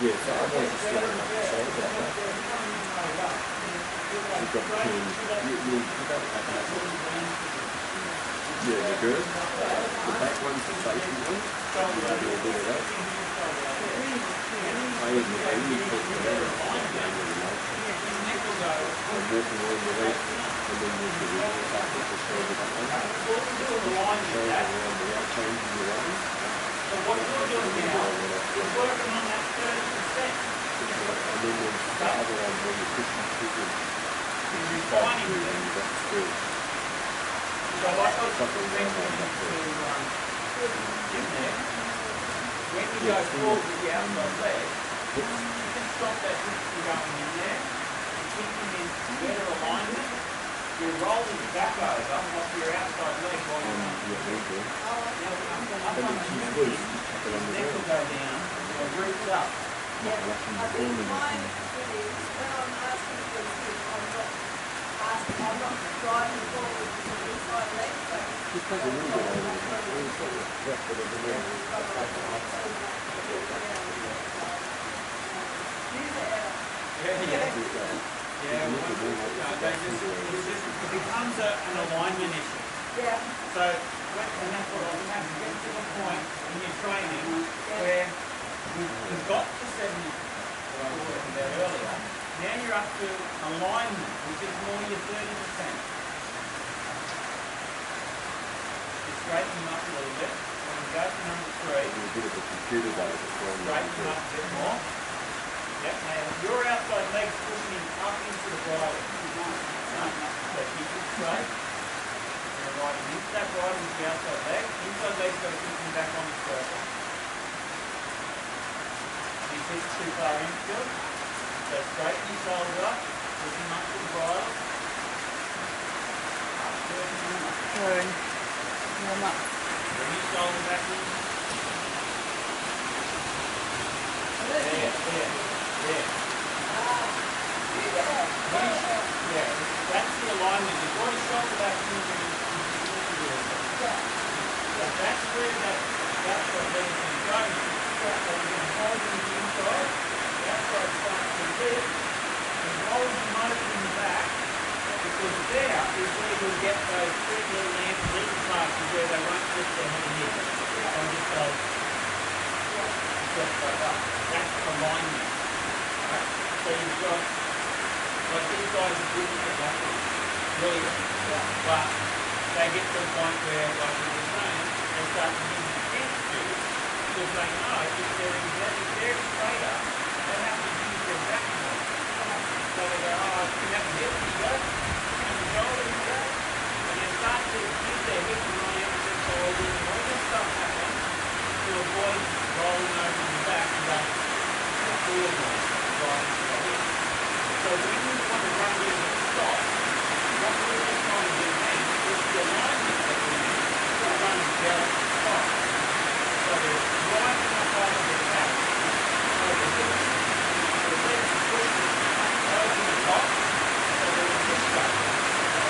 Yeah, so I want to stand up the shoulders like that. You've got to you pick up that muscle. Yeah, the good. The back one's the safety one. You don't do a bit of that. I even put the leather on the motion. I'm walking all the way and then you do the back with the shoulder back on. Shoulder around without changing your arm. So what you're doing now is working on that 30%. And then the other one when you're pushing through you're refining it. That's good. So like I was mentioning to Jim there, when you go forward with the outside leg, you can stop that hip from going in there, you're keeping in better alignment, you're rolling back over off your outside leg while you're going. Up on the knee, his neck will go down, and roots up. Yeah, I think my issue is when I'm asking for I'm not driving forward with the inside leg, so just take a little bit over it becomes an alignment issue. yeah. So, and that's what I was having to get to the point in your training where you've got to 70, what I was talking about earlier. Now you're up to alignment, which is more your 30%. You straighten them up a little bit. When you go to number 3, a bit of a computer day before straighten them up a bit more. Yep, now your outside leg's pushing up into the bridle. So keep it straight. You're riding into that bridle with the outside leg. Inside leg's got to keep them back on the circle. These hips too far in still. So straighten your shoulders up, push them up to the bridle. Turn. Warm up. Bring your shoulder back in. There. Yeah, that's the alignment. You've got your shoulder back in so that's where that outside leg is going to go. So you're going to hold it in the inside, the outside starts to lift, and hold the motor in the back, because there is where you'll get those three little leg classes where they won't lift their head in. They'll just go up. That's alignment. Right? So you've got, like these guys are good at that, really well. But they get to a point where, like we were saying, they start to use against you because they know if they're straighter, they have to use their back more. So they go, oh, I can have a hip, you go, and the shoulder, you go, and they start to use their hip and rolling over their shoulder and all this stuff happens to avoid rolling over in the back and going forward right into the hip. So when you want to run in and stop, what we're just trying to do then is the alignment that we need to run together to stop. So they're right in the height of their back. So the hips, the legs push over the top, so they're in this shape.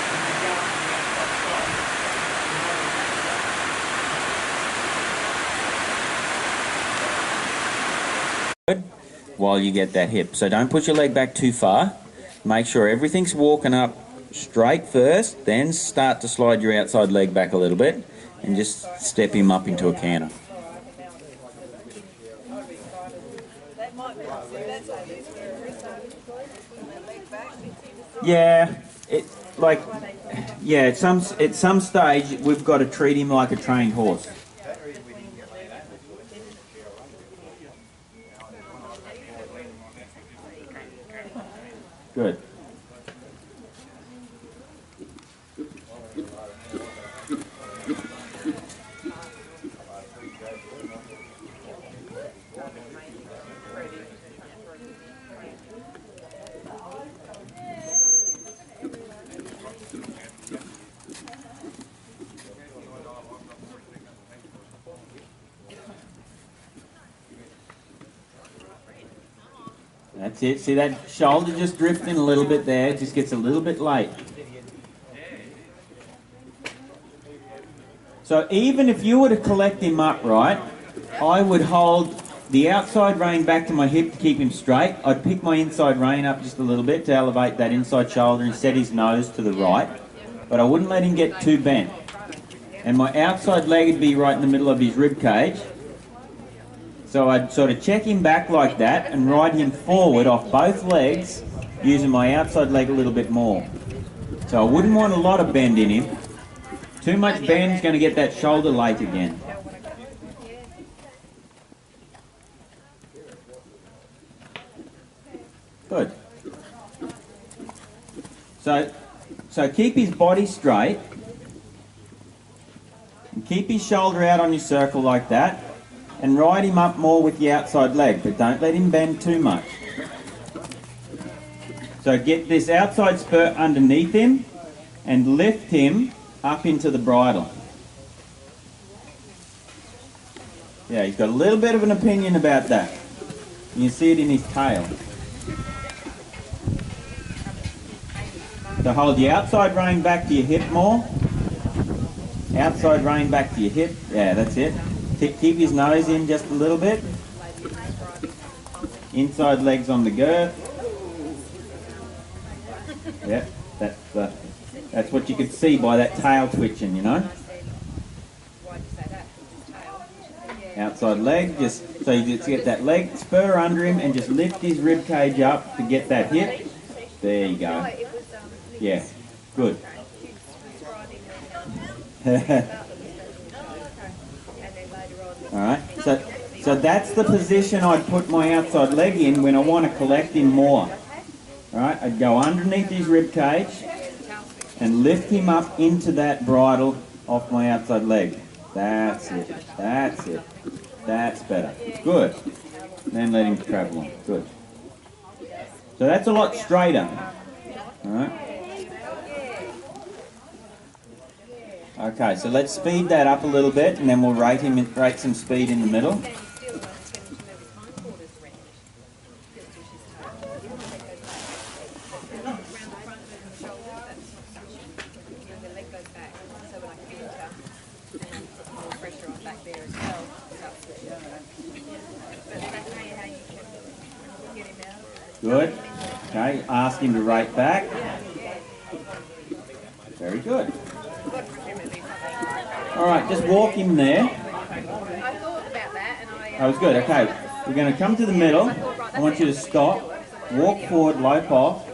And they go up to the outside side. While you get that hip. So don't push your leg back too far. Make sure everything's walking up straight first, then start to slide your outside leg back a little bit and just step him up into a canter. Yeah, at some stage we've got to treat him like a trained horse. Good. That's it. See that shoulder just drifting a little bit there. It just gets a little bit late. So even if you were to collect him upright, I would hold the outside rein back to my hip to keep him straight. I'd pick my inside rein up just a little bit to elevate that inside shoulder and set his nose to the right, but I wouldn't let him get too bent. And my outside leg would be right in the middle of his rib cage. So I'd sort of check him back like that and ride him forward off both legs using my outside leg a little bit more. So I wouldn't want a lot of bend in him. Too much bend's going to get that shoulder late again. Good. So keep his body straight and keep his shoulder out on your circle like that and ride him up more with the outside leg, but don't let him bend too much. So get this outside spur underneath him and lift him up into the bridle. Yeah, he's got a little bit of an opinion about that. You can see it in his tail. So hold the outside rein back to your hip more. Outside rein back to your hip. Yeah, that's it. Keep his nose in just a little bit. Inside legs on the girth. Yeah, that's what you could see by that tail twitching, you know. Outside leg, just so you just get that leg spur under him and just lift his rib cage up to get that hip. There you go. Yeah, good. Alright, so that's the position I'd put my outside leg in when I want to collect him more. Alright, I'd go underneath his rib cage and lift him up into that bridle off my outside leg. That's it, that's it. That's better. Good. Then let him travel on. Good. So that's a lot straighter. Alright. Okay, so let's speed that up a little bit and then we'll rate some speed in the middle. Good. Okay, ask him to rate back. Very good. Alright, just walk him there. That was good. Okay, we're going to come to the middle. I want you to stop, walk forward, lope off,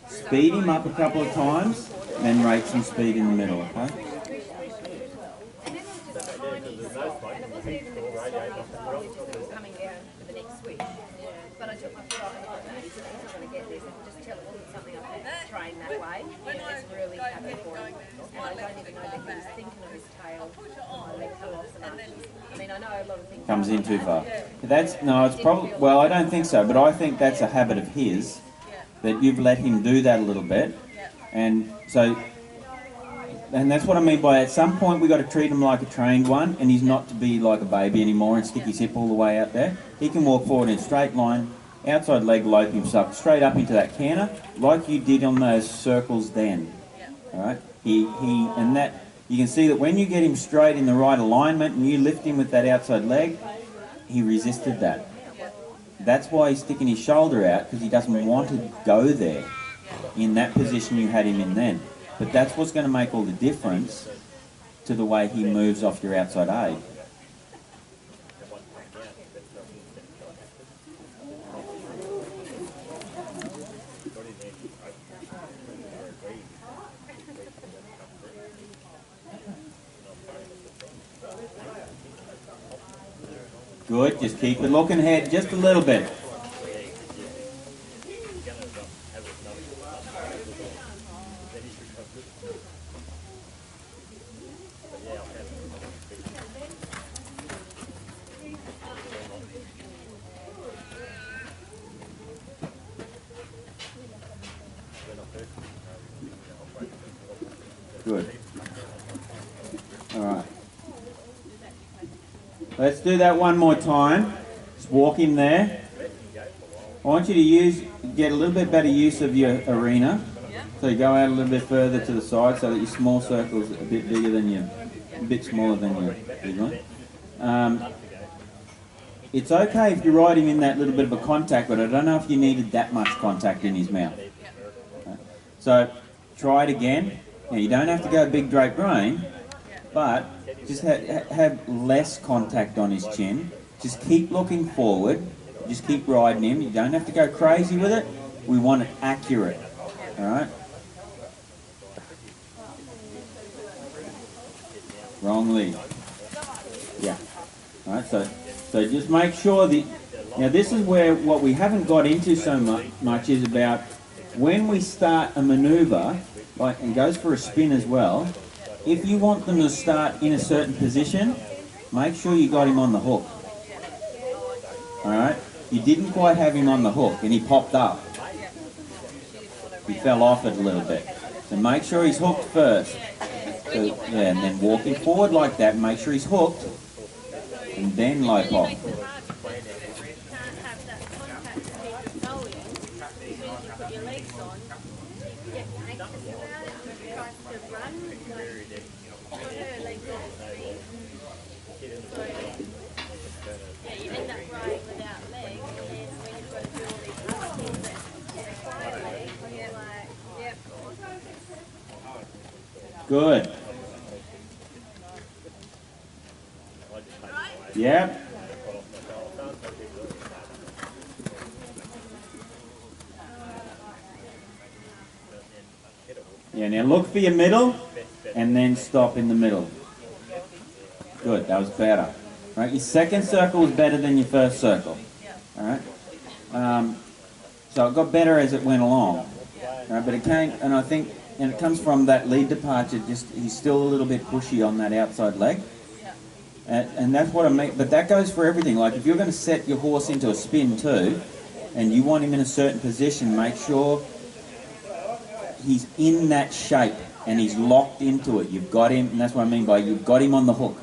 speed him up a couple of times, and then rate some speed in the middle, okay? Comes in too far. It's probably, well, I don't think so, but I think that's a habit of his, that you've let him do that a little bit, and that's what I mean by at some point we've got to treat him like a trained one, and he's not to be like a baby anymore and stick his hip all the way out there. He can walk forward in a straight line, outside leg lope himself straight up into that canter, like you did on those circles then. Alright? And that, you can see that when you get him straight in the right alignment and you lift him with that outside leg, he resisted that. That's why he's sticking his shoulder out, because he doesn't want to go there in that position you had him in then. But that's what's going to make all the difference to the way he moves off your outside aid. Good, just keep it looking ahead just a little bit. Good. All right. Let's do that one more time. Just walk in there. I want you to get a little bit better use of your arena. So you go out a little bit further to the side so that your small circle's a bit bigger than a bit smaller than your big one. it's okay if you ride him in that little bit of a contact, but I don't know if you needed that much contact in his mouth. So try it again. Now you don't have to go big drape rein, but just have less contact on his chin. Just keep looking forward. Just keep riding him. You don't have to go crazy with it. We want it accurate. All right. Wrong lead. Yeah. All right. So just make sure that. Now this is where what we haven't got into so much is about when we start a manoeuvre, like, and goes for a spin as well. If you want them to start in a certain position, make sure you got him on the hook. All right. You didn't quite have him on the hook, and he popped up. He fell off it a little bit. So make sure he's hooked first. So, yeah, and then walking forward like that, make sure he's hooked, and then low pop. Good. Yep. Yeah, now look for your middle and then stop in the middle. Good, that was better. Right, your second circle was better than your first circle. Alright? So it got better as it went along. Alright, but it came, and I think, and it comes from that lead departure, just he's still a little bit pushy on that outside leg. And that's what I mean, but that goes for everything. Like if you're going to set your horse into a spin too, and you want him in a certain position, make sure he's in that shape and he's locked into it. You've got him, and that's what I mean by you've got him on the hook.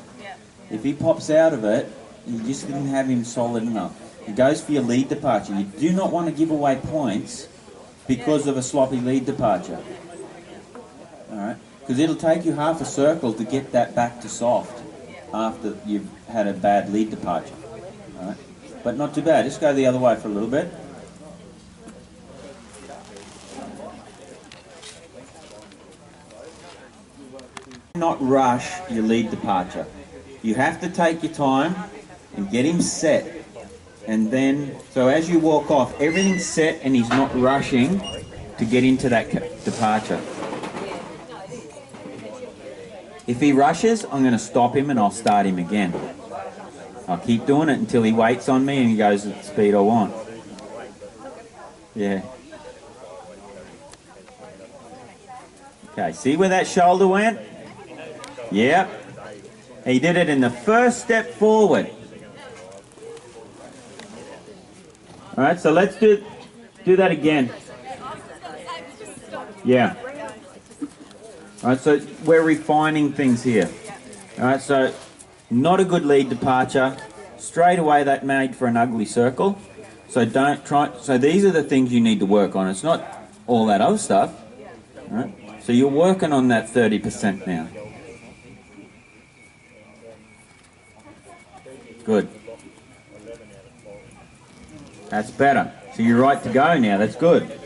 If he pops out of it, you just didn't have him solid enough. It goes for your lead departure. You do not want to give away points because of a sloppy lead departure. Alright? Because it'll take you half a circle to get that back to soft after you've had a bad lead departure. Alright? But not too bad. Just go the other way for a little bit. Not rush your lead departure. You have to take your time and get him set. And then, so as you walk off, everything's set and he's not rushing to get into that departure. If he rushes, I'm going to stop him and I'll start him again. I'll keep doing it until he waits on me and he goes at the speed I want. Yeah. Okay, see where that shoulder went? Yep. He did it in the first step forward. Alright, so let's do that again. Yeah. Alright, so we're refining things here. Alright, so not a good lead departure. Straight away that made for an ugly circle. So don't try, so these are the things you need to work on. It's not all that other stuff. Alright, so you're working on that 30% now. Good. That's better. So you're right to go now. That's good.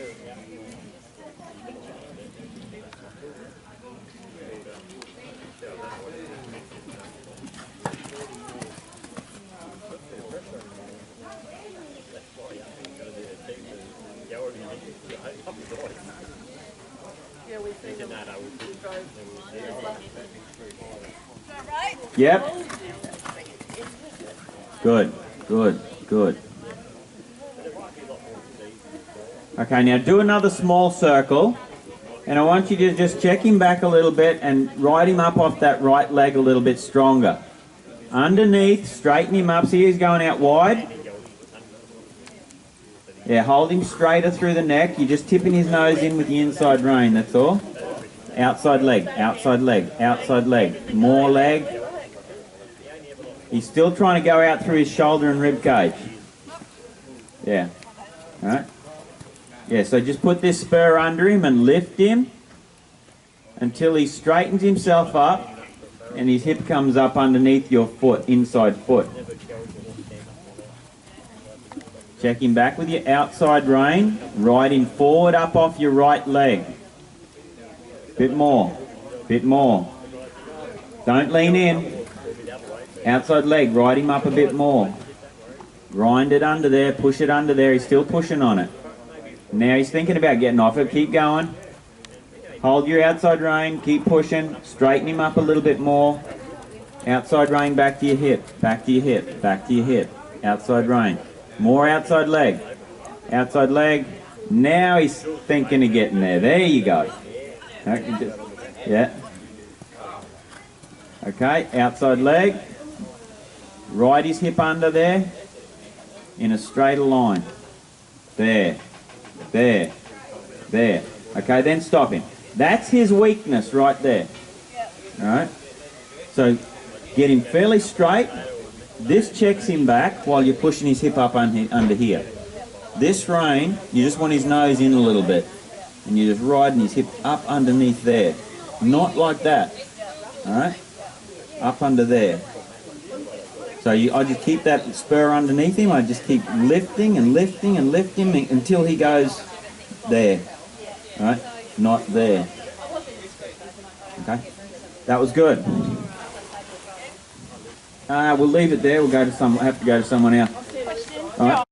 Yep. Good, good, good. Okay, now do another small circle, and I want you to just check him back a little bit and ride him up off that right leg a little bit stronger. Underneath, straighten him up, see he's going out wide? Yeah, hold him straighter through the neck, you're just tipping his nose in with the inside rein, that's all. Outside leg, outside leg, outside leg, more leg. He's still trying to go out through his shoulder and rib cage. Yeah. Alright. Yeah, so just put this spur under him and lift him until he straightens himself up and his hip comes up underneath your foot, inside foot. Check him back with your outside rein. Ride him forward up off your right leg. Bit more. Bit more. Don't lean in. Outside leg, ride him up a bit more. Grind it under there, push it under there. He's still pushing on it. Now he's thinking about getting off it. Keep going. Hold your outside rein, keep pushing. Straighten him up a little bit more. Outside rein back to your hip, back to your hip, back to your hip. Outside rein. More outside leg. Outside leg. Now he's thinking of getting there. There you go. Yeah. Okay, outside leg. Ride his hip under there in a straighter line. There. There. There. Okay, then stop him. That's his weakness right there. Alright? So get him fairly straight. This checks him back while you're pushing his hip up under here. This rein, you just want his nose in a little bit. And you're just riding his hip up underneath there. Not like that. Alright? Up under there. So I just keep that spur underneath him. I just keep lifting and lifting and lifting until he goes there. Alright? Not there. Okay? That was good. We'll leave it there. We'll have to go to someone else. All right.